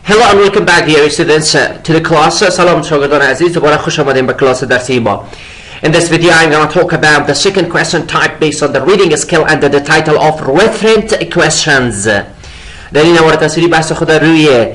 Hello and welcome back dear students to the class. Salam شاگردان عزیز دوباره خوش آمدین به کلاس درسی ما. In this video I'm going to talk about the second question type based on the reading skill under the title of Referent Questions. در این مورد تصویری بحث خود روی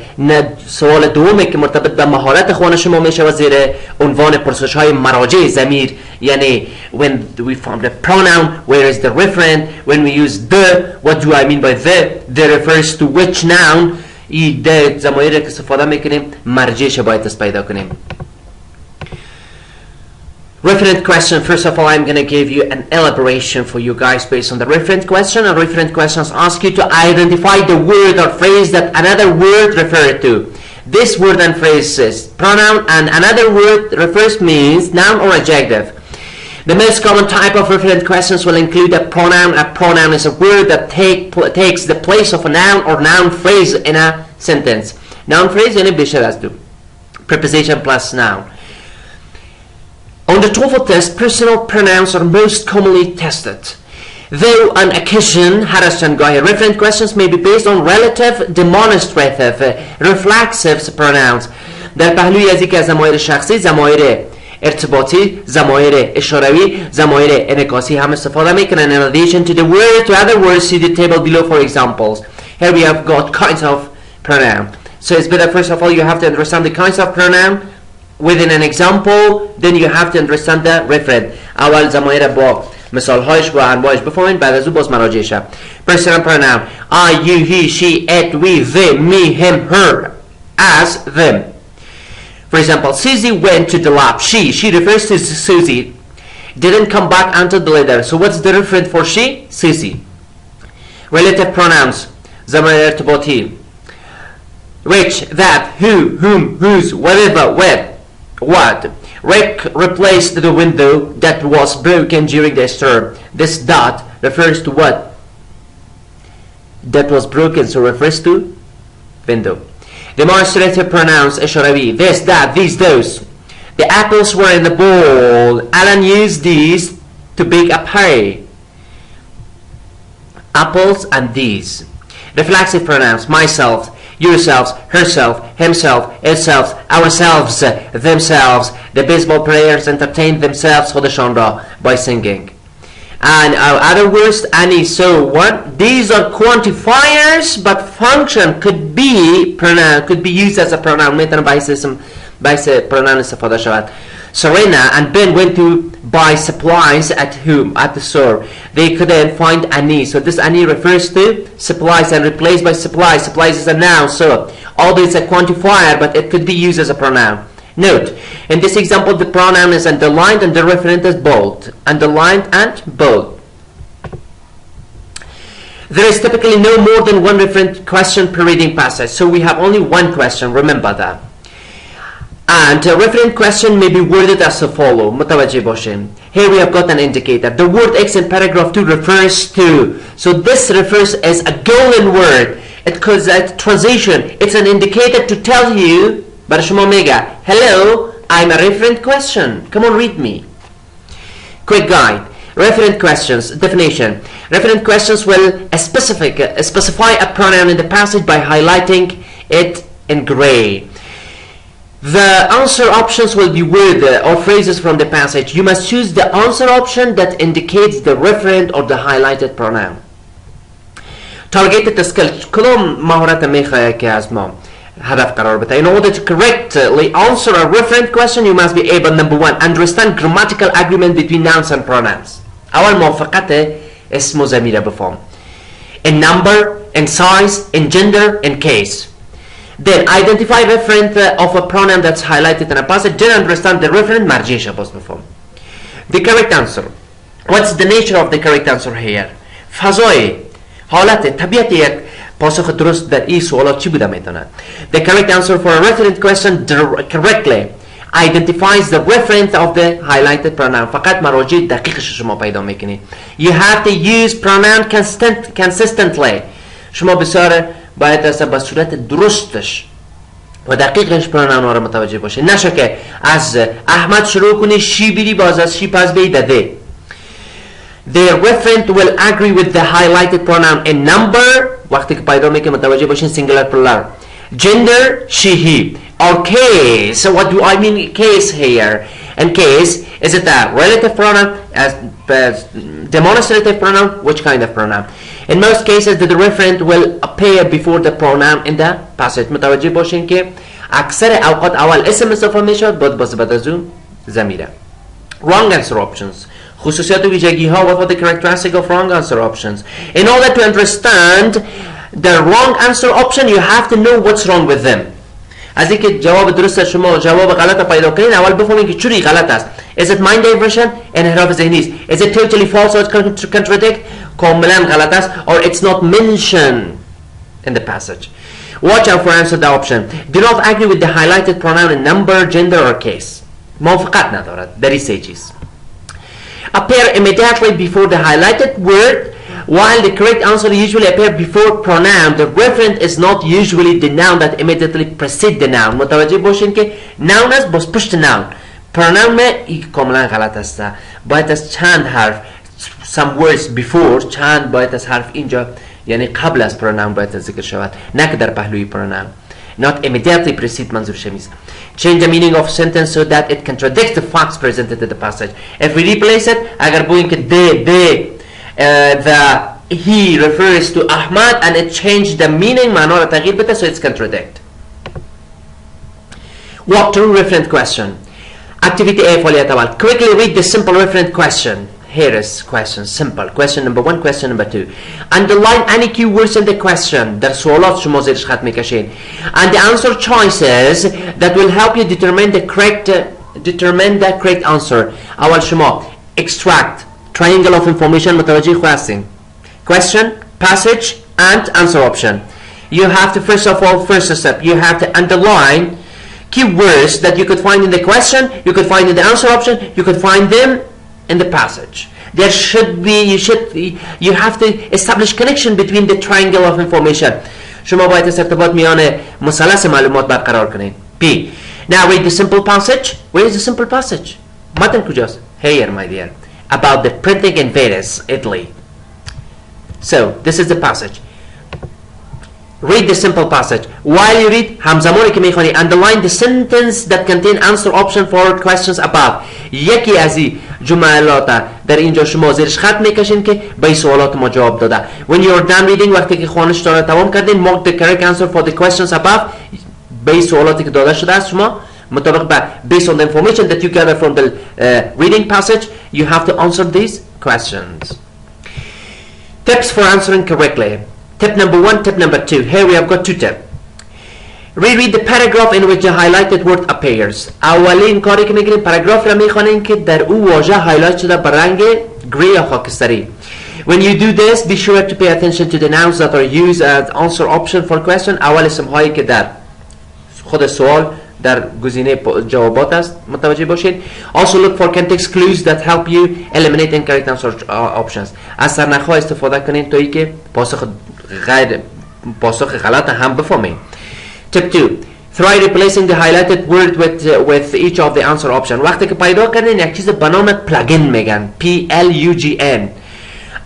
سوال دومی که مرتبط به مهارت خوان شما میشه و زیر عنوان پرسش های مراجع ضمیر، یعنی when we form the pronoun, where is the referent, when we use the, what do I mean by the refers to which noun. این ده ضمایری که استفاده میکنیم مرجعش باید دست پیدا کنیم. Referent question. First of all, I'm going to give you an elaboration for you guys based on the referent question. And referent questions ask you to identify the word or phrase that another word refers to. This word and phrase is pronoun, and another word refers means noun or adjective. The most common type of referent questions will include a pronoun. A pronoun is a word that takes the place of a noun or noun phrase in a sentence. Noun phrase یعنی بیشتر از دو. Preposition plus noun. On the TOEFL test, personal pronouns are most commonly tested. Though on occasion, هرچندگاه referent questions may be based on relative, demonstrative, reflexive pronouns. در پهلوی از یکی از ضمایر شخصی، ضمایر ارتباطی، ضمایر اشاروی، ضمایر انعکاسی هم استفاده میکنن. In addition to the word, to other words, see the table below for examples. Here we have got kinds of pronoun. So it's better first of all you have to understand the kinds of pronoun within an example, then you have to understand the referent. اول ضمایر با مثالهایش و انواعش بفهمین، بعد از او باز مراجعش. Personal pronoun: I, you, he, she, it, we, they, me, him, her, as, them. For example, Susie went to the lab. She refers to Susie. Didn't come back until the later. So what's the referent for she? Susie. Relative pronouns: ضمایر ارتباطی. Which, that, who, whom, whose, whatever, when, what. Rick replaced the window that was broken during the storm. This dot refers to what? That was broken, so refers to window. Demonstrative pronouns اشاروی: this, that, these, those. The apples were in the bowl. Alan used these to bake a pie. Apples and these. Reflexive pronouns: myself, yourselves, herself, himself, itself, ourselves, themselves. The baseball players entertained themselves خودشان را by singing. And other words, any, so, what. These are quantifiers, but function could be pronoun, could be used as a pronoun. میتونه باعث pronoun استفاده شود. Serena and Ben went to buy supplies at the store. They couldn't find any, so this any refers to supplies and replaced by supplies. Supplies is a noun, so although it's a quantifier, but it could be used as a pronoun. Note, in this example the pronoun is underlined and the referent is bold. Underlined and bold. There is typically no more than one referent question per reading passage, so we have only one question, remember that. And a referent question may be worded as follows. متوجه باشیم. Here we have got an indicator. The word X in paragraph 2 refers to. So this refers as a golden word. It calls a transition. It's an indicator to tell you, برای شما میگه, hello, I'm a referent question. Come on, read me. Quick guide. Referent questions. Definition. Referent questions will specify a pronoun in the passage by highlighting it in gray. The answer options will be words or phrases from the passage. You must choose the answer option that indicates the referent or the highlighted pronoun. Targeted skill. کدام مهارت میخواه که از ما هدف قرار بده. In order to correctly answer a referent question, you must be able, number one, understand grammatical agreement between nouns and pronouns. اول موافقت اسم و ضمیر بفهم. In number, in size, in gender, in case. Then identify referent of a pronoun that's highlighted in a passage. Then understand the referent مرجعش باز بفهم. The correct answer. What's the nature of the correct answer here? فضای حالت طبیعت یک پاسخ درست در این سوالات چی بوده میتونه؟ The correct answer for a referent question correctly identifies the referent of the highlighted pronoun. فقط مراجع دقیقش شما پیدا میکنید. You have to use pronoun consistently. شما بسیار باید از با صورت درستش و دقیقش پروناون رو متوجه باشه. نشه که از احمد شروع کنی شی بری باز از شی پس بی داده. The referent will agree with the highlighted pronoun in number. وقتی که پیدا میکنه متوجه باشین singular plural. gender she he, or case. So what do I mean case here? And case, is it a relative pronoun, as demonstrative pronoun? Which kind of pronoun? In most cases the referent will appear before the pronoun in the passage. متوجه باشین که اکثر اوقات اول اسم اضافه میشد بعد از اون ضمیره. Wrong answer options. خصوصیات و ویژگی ها. What are the characteristics of wrong answer options? In order to understand the wrong answer option, you have to know what's wrong with them. از اینکه جواب درست شما جواب غلط پیدا کنین، اول بفهمین که چوری غلط است. Is it mind diversion؟ انحراف ذهنی است. Is it totally false or contradict؟ کاملا غلط است. Or it's not mentioned in the passage. Watch out for answer the option. Do not agree with the highlighted pronoun in number, gender or case. موافقت ندارد. در سه چیز. Appear immediately before the highlighted word, while the correct answer usually appear before pronoun. The referent is not usually the noun that immediately precedes the noun. متوجه باشین که noun است باز پشت noun. pronoun این کاملا غلط است. باید از چند حرف some words before چند باید از حرف اینجا یعنی قبل از pronoun باید ذکر شود، نه که در پهلوی pronoun. Not immediately precede منظور شمیز. Change the meaning of sentence so that it contradicts the facts presented in the passage. If we replace it, اگر بگوییم که the he refers to Ahmad and it changed the meaning معنا را تغییر بده so it's contradict. Walk through referent question. Activity A فعالیت اول. Quickly read the simple referent question. Here is question simple. Question number 1, question number 2. Underline any keywords in the question. در سوالات شما زیرش خط میکشین. And the answer choices that will help you determine the correct answer. اول شما extract triangle of information متوجه خو هستین. Question, passage and answer option. You have to first step you have to underline keywords that you could find in the question, you could find in the answer option, you could find them in the passage. There should be, you have to establish connection between the triangle of information. شما باید ارتباط میان مثلث معلومات برقرار کنین. B. Now read the simple passage. Where is the simple passage? متن کجاست? Here, my dear. About the printing in Venice, Italy. So, this is the passage. Read the simple passage. While you read, همزمانی که میخوانی, underline the sentence that contain answer option for questions above. یکی از این جملات در اینجا شما زیرش خط میکشین که به سوالات ما جواب داده. When you are done reading, وقتی که خوانش را تمام کردین, mark the correct answer for the questions above. به سوالاتی که داده شده است شما مطابق به based on the information that you gather from the reading passage, you have to answer these questions. Tips for answering correctly. Tip number 1, tip number 2. Here we have got 2 tips. Reread the paragraph in which the highlighted word appears. اولین کاری که میکنین پاراگراف را میخوانین که در او واژه هایلایت شده به رنگ گری یا خاکستری. When you do this, be sure to pay attention to the nouns that are used as answer option for question. اول اسم هایی که در خود سوال در گزینه جوابات است متوجه باشید. Also look for context clues that help you eliminate incorrect answer options. از سرنخ‌ها استفاده کنین تا اینکه پاسخ غلط هم بفهمید. Tip 2. Try replacing the highlighted word with each of the answer option. وقتی که پیدا کردین یک چیز به نام plugin میگن. P-L-U-G-N.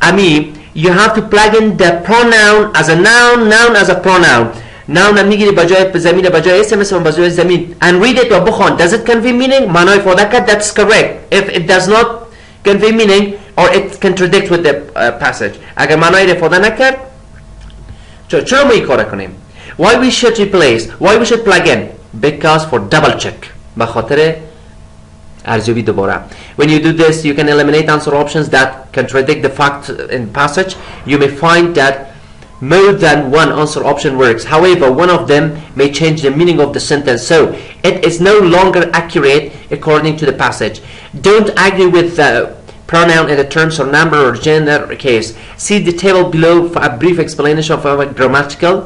امی you have to plug in the pronoun as a noun as a pronoun. Noun هم میگیری بجای زمین بجای اسم بجای زمین. And read it و بخوان. Does it convey meaning؟ معنای ifade کرد that's correct. If it does not convey meaning or it contradicts with the passage. اگر معنای ifade نکرد چرا ما این کار کنیم؟ Why we should replace? Why we should plug in? Because for double check. به خاطر ارزیابی دوباره. When you do this, you can eliminate answer options that contradict the fact in passage. You may find that more than one answer option works. However, one of them may change the meaning of the sentence, so it is no longer accurate according to the passage. Don't agree with the pronoun in the terms or number or gender case. See the table below for a brief explanation of our grammatical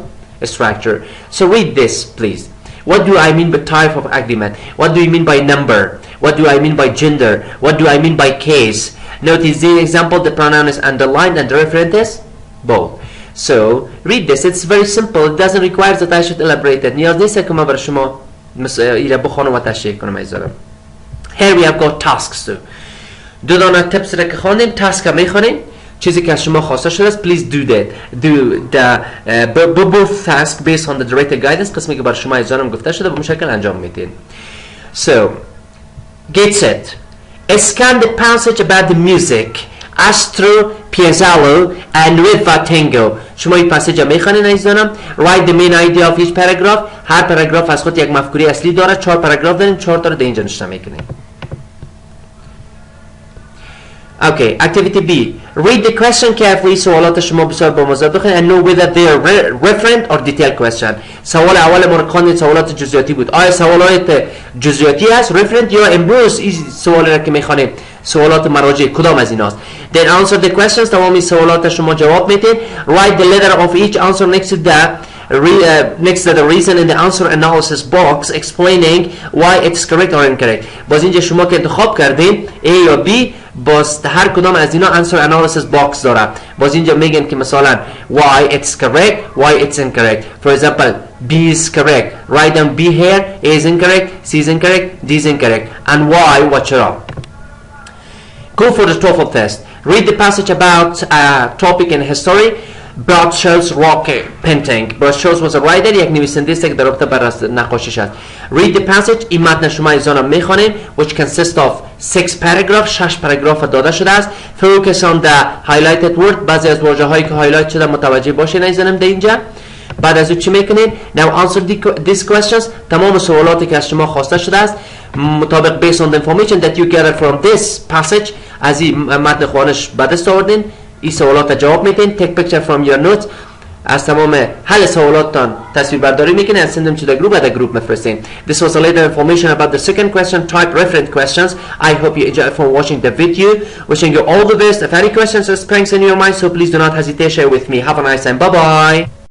structure. So read this, please. What do I mean by type of agreement? What do you mean by number? What do I mean by gender? What do I mean by case? Notice the example, the pronoun is underlined and the referent is bold. So read this. It's very simple. It doesn't require that I should elaborate it. نیاز نیست که ما بر شما ایره بخونم و تشریح کنم ایزارم. Here we have got tasks too. دو دانه tips را که خواندیم task را میخوانیم. چیزی که از شما خواسته شده است please do the both task based on the directed guidance. قسمی که برای شما ایزانم گفته شده به شکل انجام میدین. So get set. Scan the passage about the music Astro Piazzolo and Riva Tango. شما این پاسیج رو میخوانید عزیزانم. Write the main idea of each paragraph. هر پاراگراف از خود یک مفکوره اصلی داره. 4 پاراگراف داریم، 4 تا رو در اینجا نشته میکنیم. Okay, activity B. Read the question carefully. سوالات شما بسیار با مزه بخونید and know whether they are referent or detailed question. سوال اول ما رو سوالات جزئیاتی بود. آیا سوالات جزئیاتی هست referent یا امروز این سوالی را که میخوانیم سوالات مراجع کدام از ایناست؟ Then answer the questions. تمامی سوالات شما جواب میدید. Write the letter of each answer next to the reason in the answer analysis box explaining why it's correct or incorrect. باز اینجا شما که انتخاب کردین A یا B باز هر کدام از اینا answer analysis box داره. باز اینجا میگن که مثلا why it's correct, why it's incorrect. For example, B is correct. Write down B here. A is incorrect. C is incorrect. D is incorrect. And why? What should I? Go for the TOEFL test. Read the passage about a topic in history. Broad-Shell's rock painting. Broad-Shell's was a writer. یک نویسنده است که در رابطه بر نقاشیش است. Read the passage. این متن شما ایزانم میخوانیم. Which consists of 6 paragraphs. 6 پاراگراف داده شده است. Focus on the highlighted word. بعضی از واژه هایی که هایلایت شده متوجه باشین ایزانم در اینجا. بعد از او چی میکنین؟ Now answer these questions. تمام سوالاتی که از شما خواسته شده است مطابق based on the information that you gathered from this passage از این متن خوانش به دست آوردین. این سوالات جواب میدین. Take picture from your notes. از تمام حل سوالاتتان تصویر برداری میکنین and send them to the group. at the group میفرستین. This was a later information about the second question. Type referent questions. I hope you enjoyed from watching the video. Wishing you all the best. If any questions or springs in your mind, so please do not hesitate to share with me. Have a nice time. Bye bye.